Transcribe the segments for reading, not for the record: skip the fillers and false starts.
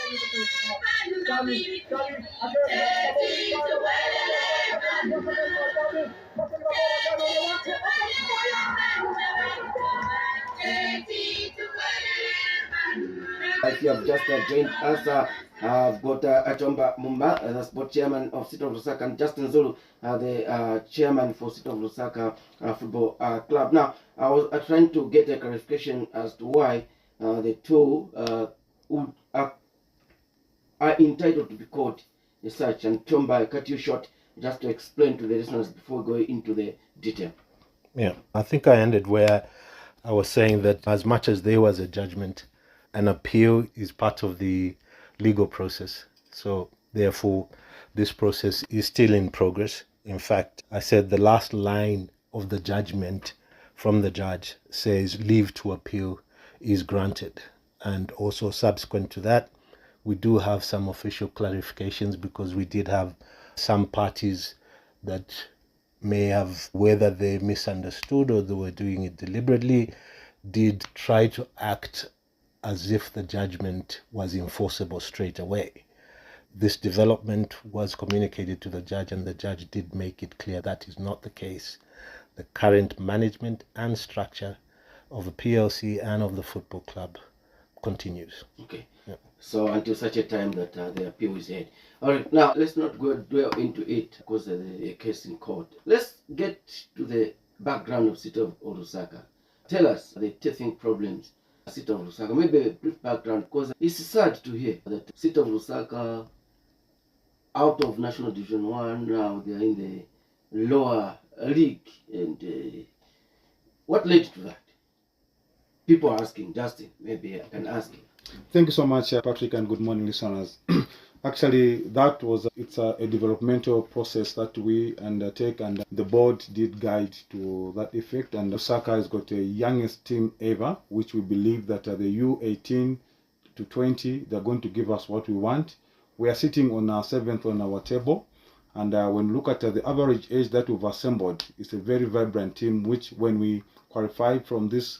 If you have just joined us, I've got Achomba Mumba, the sport chairman of City of Lusaka, and Justin Zulu, the chairman for City of Lusaka Football Club. Now, I was trying to get a clarification as to why the two are entitled to be called as such. And Chomba, I cut you short just to explain to the listeners before going into the detail. Yeah, I think I ended where I was saying that as much as there was a judgment, an appeal is part of the legal process. So therefore, this process is still in progress. In fact, I said the last line of the judgment from the judge says leave to appeal is granted. And also subsequent to that, we do have some official clarifications because we did have some parties that may have, whether they misunderstood or they were doing it deliberately, did try to act as if the judgment was enforceable straight away. This development was communicated to the judge, and the judge did make it clear that is not the case. The current management and structure of the PLC and of the football club continues. Okay. Yeah. So until such a time that the appeal is heard. All right. Now let's not go dwell into it because the case in court. Let's get to the background of City of Lusaka. Tell us the teething problems of City of Lusaka. Maybe a brief background, because it's sad to hear that City of Lusaka, out of National Division 1, now they are in the lower league. And what led to that? People are asking. Justin, maybe I can ask you. Thank you so much, Patrick, and good morning, listeners. Actually, that was it's a developmental process that we undertake, and the board did guide to that effect. And Lusaka has got the youngest team ever, which we believe that the U18 to 20, they're going to give us what we want. We are sitting on our 7th on our table, and when we look at the average age that we've assembled, it's a very vibrant team, which when we qualify from this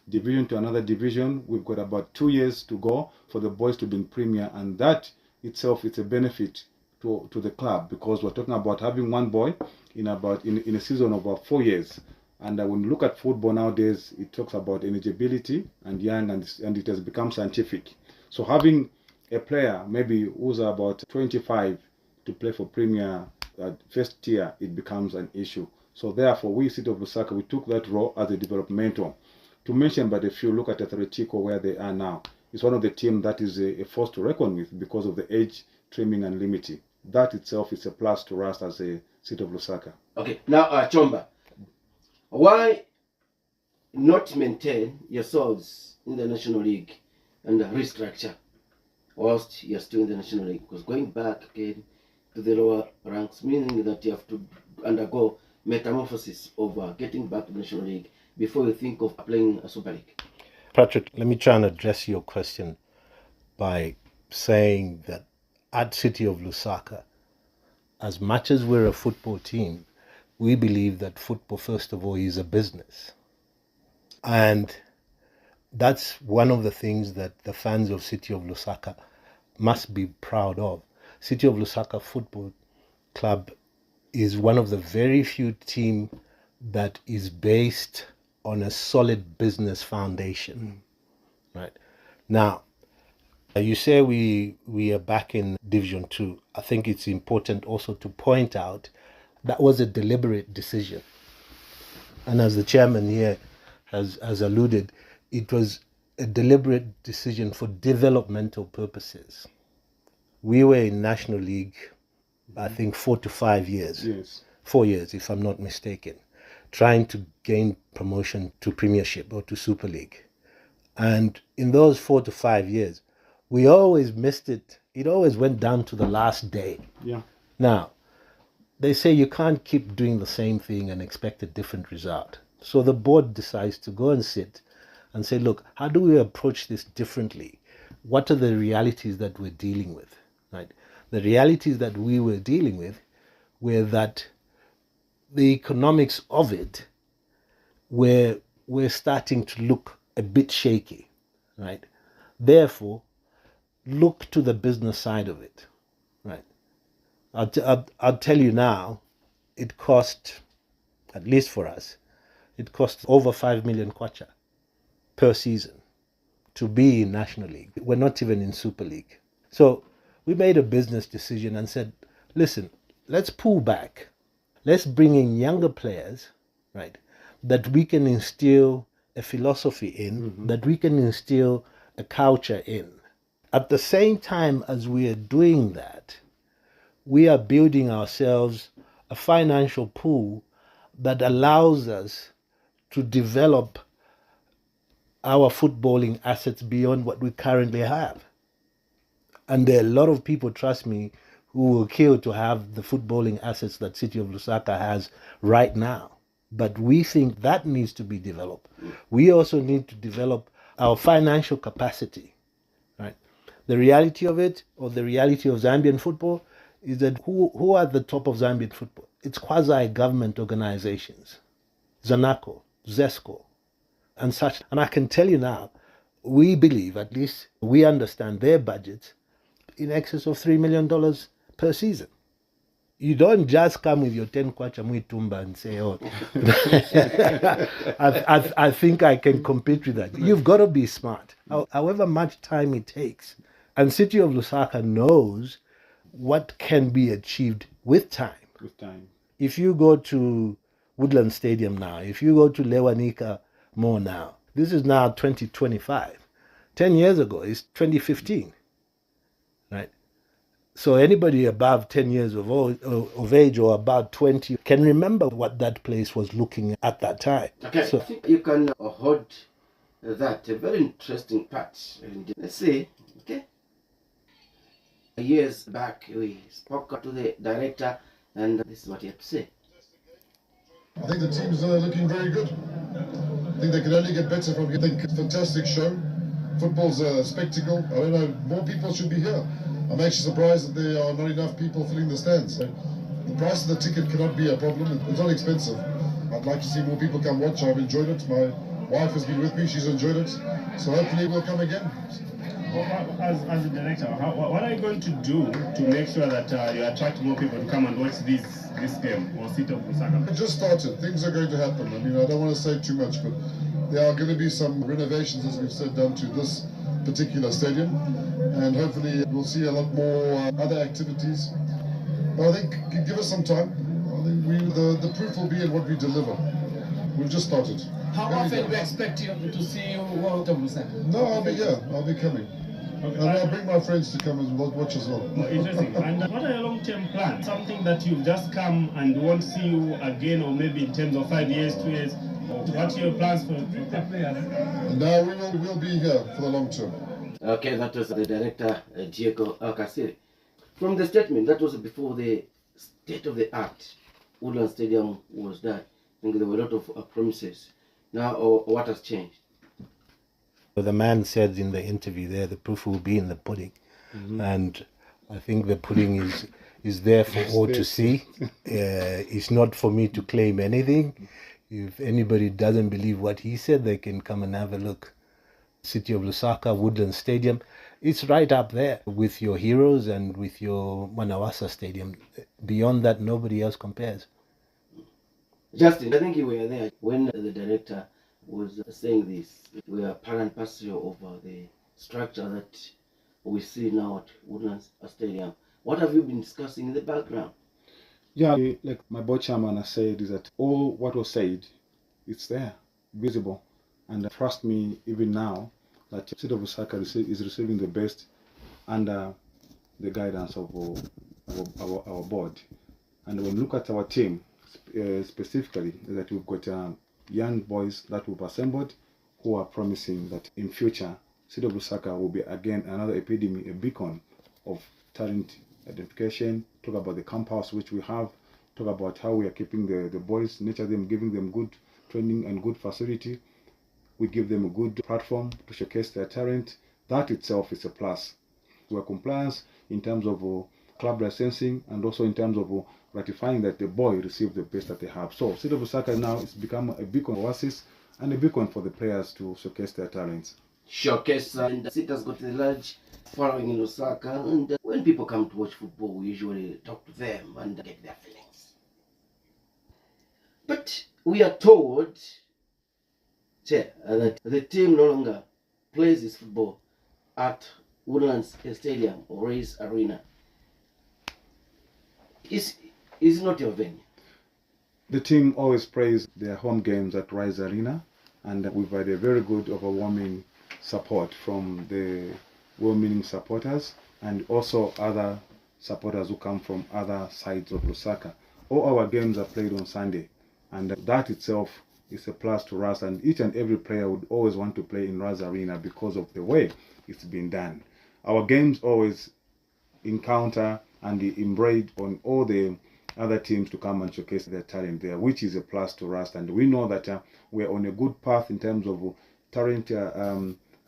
division to another division, we've got about 2 years to go for the boys to be in Premier, and that itself is a benefit to the club, because we're talking about having one boy in a season of about 4 years. And when you look at football nowadays, it talks about eligibility and young, and it has become scientific. So having a player maybe who's about 25 to play for Premier first tier, it becomes an issue. So therefore, we, City of Lusaka, we took that role as a developmental. To mention but a few, look at Atletico where they are now. It's one of the teams that is a force to reckon with because of the age trimming and limiting. That itself is a plus to us as a City of Lusaka. Okay, now Chomba, why not maintain yourselves in the National League and restructure whilst you're still in the National League? Because going back again to the lower ranks, meaning that you have to undergo metamorphosis of getting back to the National League before you think of playing a Super League. Patrick, let me try and address your question by saying that at City of Lusaka, as much as we're a football team, we believe that football, first of all, is a business. And that's one of the things that the fans of City of Lusaka must be proud of. City of Lusaka Football Club is one of the very few teams that is based on a solid business foundation. Right. Now, you say we are back in Division 2. I think it's important also to point out that was a deliberate decision. And as the chairman here has alluded, it was a deliberate decision for developmental purposes. We were in National League, I think 4 to 5 years. Yes. 4 years, if I'm not mistaken, trying to gain promotion to Premiership or to Super League. And in those 4 to 5 years, we always missed it. It always went down to the last day. Yeah. Now, they say you can't keep doing the same thing and expect a different result. So the board decides to go and sit and say, look, how do we approach this differently? What are the realities that we're dealing with? Right? The realities that we were dealing with were that the economics of it were starting to look a bit shaky. Right? Therefore, look to the business side of it, right? I'll tell you now, it cost, at least for us, it cost over 5 million kwacha per season to be in National League. We're not even in Super League. So we made a business decision and said, listen, let's pull back. Let's bring in younger players, right, that we can instill a philosophy in, that we can instill a culture in. At the same time as we are doing that, we are building ourselves a financial pool that allows us to develop our footballing assets beyond what we currently have. And there are a lot of people, trust me, who will kill to have the footballing assets that City of Lusaka has right now. But we think that needs to be developed. We also need to develop our financial capacity, right? The reality of it, or the reality of Zambian football, is that who are the top of Zambian football? It's quasi-government organizations, Zanaco, ZESCO, and such. And I can tell you now, we believe, at least we understand their budgets in excess of $3 million per season. You don't just come with your 10 kwacha muitumba and say, oh, I think I can compete with that. You've got to be smart, however much time it takes. And City of Lusaka knows what can be achieved with time. With time. If you go to Woodland Stadium now, if you go to Lewanika Mall now, this is now 2025. 10 years ago, it's 2015, right? So anybody above 10 years of age or about 20 can remember what that place was looking at that time. Okay, So I think you can hold that, a very interesting part. And let's see, okay? Years back, we spoke to the director, and this is what he had to say. I think the team's looking very good. I think they can only get better from here. I think it's a fantastic show. Football's a spectacle. I don't know, more people should be here. I'm actually surprised that there are not enough people filling the stands. So the price of the ticket cannot be a problem. It's not expensive. I'd like to see more people come watch. I've enjoyed it. My wife has been with me. She's enjoyed it. So hopefully we'll come again. As a director, what are you going to do to make sure that you attract more people to come and watch this game or City of Lusaka? It just started. Things are going to happen. I mean, I don't want to say too much, but there are going to be some renovations, as we've said, done to this particular stadium, and hopefully we'll see a lot more other activities. But I think give us some time. I think the proof will be in what we deliver. We've just started. How often do we expect you to see you out of Lusaka? No, I'll be here. I'll be coming. Okay. And I'll bring my friends to come and watch as well. Interesting. And what are your long-term plans? Something that you've just come and won't see you again, or maybe in terms of 5 years, 2 years? What are your plans for the players? No, we will be here for the long term. Okay, that was the director, Diego Alcacere. From the statement, that was before the state-of-the-art Woodland Stadium was done. I think there were a lot of promises. Now, what has changed? the man said in the interview there, the proof will be in the pudding. And I think the pudding is there for all to see. It's not for me to claim anything. If anybody doesn't believe what he said, they can come and have a look. City of Lusaka, Woodland Stadium. It's right up there with your Heroes and with your Manawasa Stadium. Beyond that, nobody else compares. Justin, I think you were there when the director was saying this. We are part and parcel of the structure that we see now at Woodland Stadium. What have you been discussing in the background? Yeah, like my board chairman has said, is that all what was said, it's there, visible. And trust me, even now, that City of Lusaka is receiving the best under the guidance of our board. And when we look at our team, specifically, that we've got young boys that we've assembled who are promising that in future, City of Lusaka will be again another epidemic, a beacon of talent identification. Talk about the camp house which we have, talk about how we are keeping the boys, nurture them, giving them good training and good facility. We give them a good platform to showcase their talent. That itself is a plus. We are compliant in terms of club licensing and also in terms of ratifying that the boy received the best that they have. So City of Lusaka now has become a beacon oasis and a beacon for the players to showcase their talents. Showcase, and City has got a large following in Lusaka, and when people come to watch football, we usually talk to them and get their feelings. But we are told that the team no longer plays its football at Woodlands Stadium or Race Arena. Is not your venue? The team always plays their home games at Rise Arena, and we've had a very good, overwhelming support from the well-meaning supporters and also other supporters who come from other sides of Lusaka. All our games are played on Sunday, and that itself is a plus to us, and each and every player would always want to play in Rise Arena because of the way it's been done. Our games always encounter and embroid on all the other teams to come and showcase their talent there, which is a plus to us. And we know that we're on a good path in terms of talent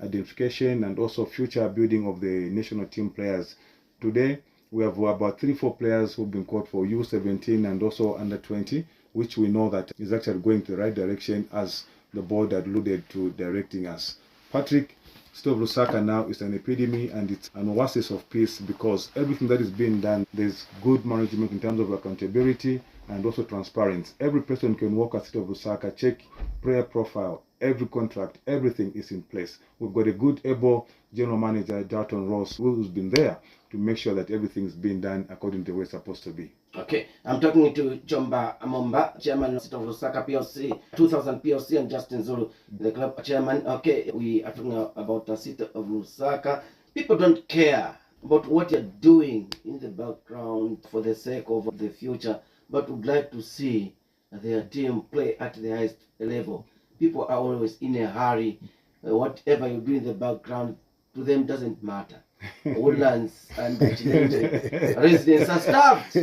identification and also future building of the national team players. Today, we have about 3-4 players who've been called for U17 and also under 20, which we know that is actually going to the right direction as the board alluded to directing us. Patrick, State of Lusaka now is an epidemic and it's an oasis of peace because everything that is being done, there's good management in terms of accountability and also transparency. Every person can walk at State of Lusaka, check player profile, every contract, everything is in place. We've got a good, able general manager, Dalton Ross, who's been there to make sure that everything's being done according to the way it's supposed to be. Okay, I'm talking to Jomba Amomba, chairman of State of Lusaka PLC, 2000 PLC, and Justin Zulu, the club chairman. Okay, we are talking about the City of Lusaka. People don't care about what you're doing in the background for the sake of the future, but would like to see their team play at the highest level. People are always in a hurry. Whatever you do in the background, to them doesn't matter. Woodlands and residents are starved.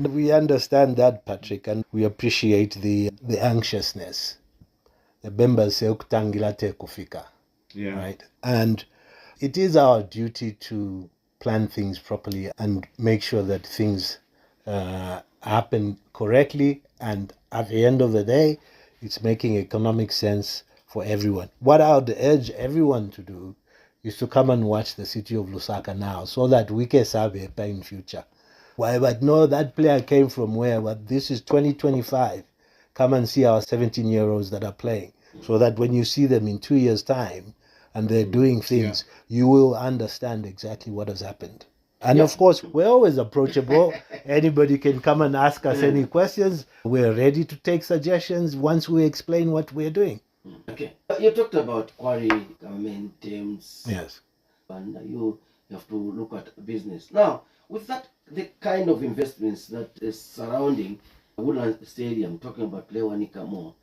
We understand that, Patrick, and we appreciate the anxiousness. The members say ukutangila kufika, right? And it is our duty to plan things properly and make sure that things happen correctly, and at the end of the day, it's making economic sense for everyone. What I would urge everyone to do is to come and watch the City of Lusaka now so that we can serve a in future. Why, but no, that player came from where? But this is 2025. Come and see our 17-year-olds that are playing so that when you see them in 2 years' time and they're doing things, you will understand exactly what has happened. And of course, we're always approachable. Anybody can come and ask us any questions. We're ready to take suggestions once we explain what we're doing. Okay. You talked about quarry government teams. Yes. And you have to look at business. Now, with that, the kind of investments that is surrounding Woodland Stadium, talking about Lewanika more,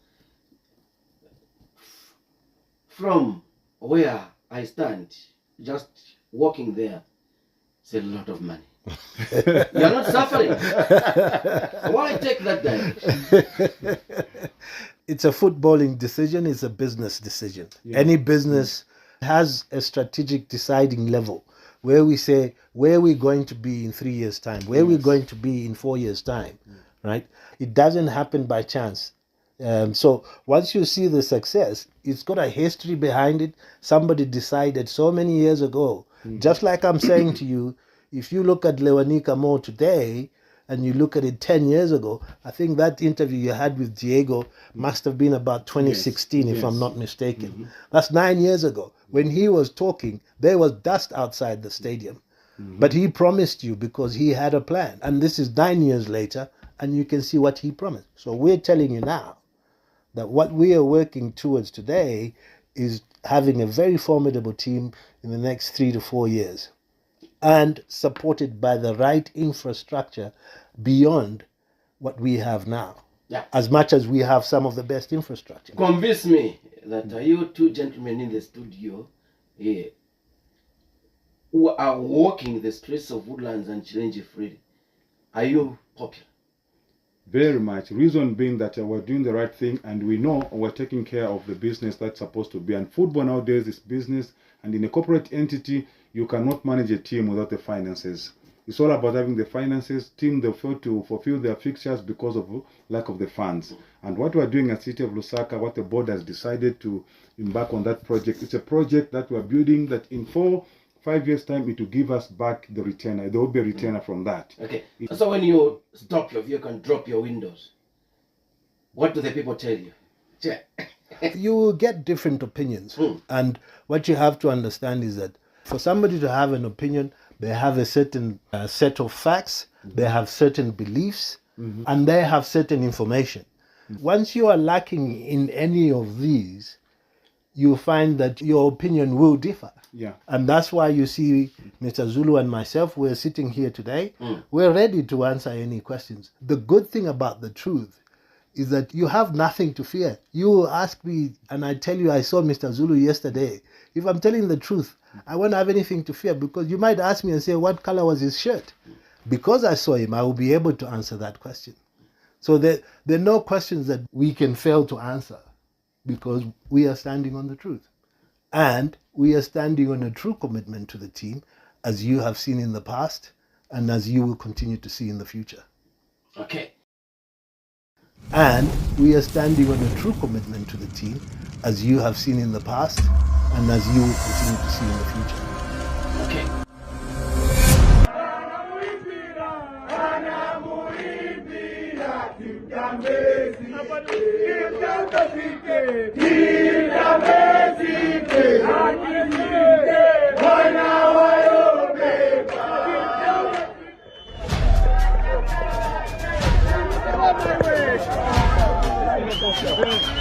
from where I stand, just walking there, it's a lot of money. You're not suffering. Why take that direction? It's a footballing decision, it's a business decision. Any business has a strategic deciding level where we say where we're going to be in 3 years' time, where we're going to be in 4 years' time, right? It doesn't happen by chance. So once you see the success, it's got a history behind it. Somebody decided so many years ago. Just like I'm saying to you, if you look at Lewanika more today and you look at it 10 years ago, I think that interview you had with Diego must have been about 2016, if I'm not mistaken. That's 9 years ago. When he was talking, there was dust outside the stadium. But he promised you because he had a plan. And this is 9 years later, and you can see what he promised. So we're telling you now that what we are working towards today is having a very formidable team in the next 3 to 4 years, and supported by the right infrastructure beyond what we have now. As much as we have some of the best infrastructure. Convince me that you two gentlemen in the studio here who are walking the streets of Woodlands and Chilenji freely, are you popular? Very much. Reason being that we're doing the right thing and we know we're taking care of the business that's supposed to be. And football nowadays is business, and in a corporate entity, you cannot manage a team without the finances. It's all about having the finances. Team, they fail to fulfill their fixtures because of lack of the funds. And what we're doing at City of Lusaka, what the board has decided to embark on that project, it's a project that we're building that in 4-5 years' time, it will give us back the retainer. There will be a retainer from that. Okay. So when you stop your vehicle and drop your windows, what do the people tell you? You will get different opinions. And what you have to understand is that for somebody to have an opinion, they have a certain set of facts, they have certain beliefs, and they have certain information. Once you are lacking in any of these, you find that your opinion will differ. Yeah. And that's why you see Mr. Zulu and myself, we're sitting here today. We're ready to answer any questions. The good thing about the truth is that you have nothing to fear. You ask me and I tell you I saw Mr. Zulu yesterday. If I'm telling the truth, I won't have anything to fear, because you might ask me and say, what color was his shirt? Because I saw him, I will be able to answer that question. So there are no questions that we can fail to answer, because we are standing on the truth. And we are standing on a true commitment to the team, as you have seen in the past and as you will continue to see in the future. Okay. And we are standing on a true commitment to the team, as you have seen in the past and as you will continue to see in the future. Okay. Thank you.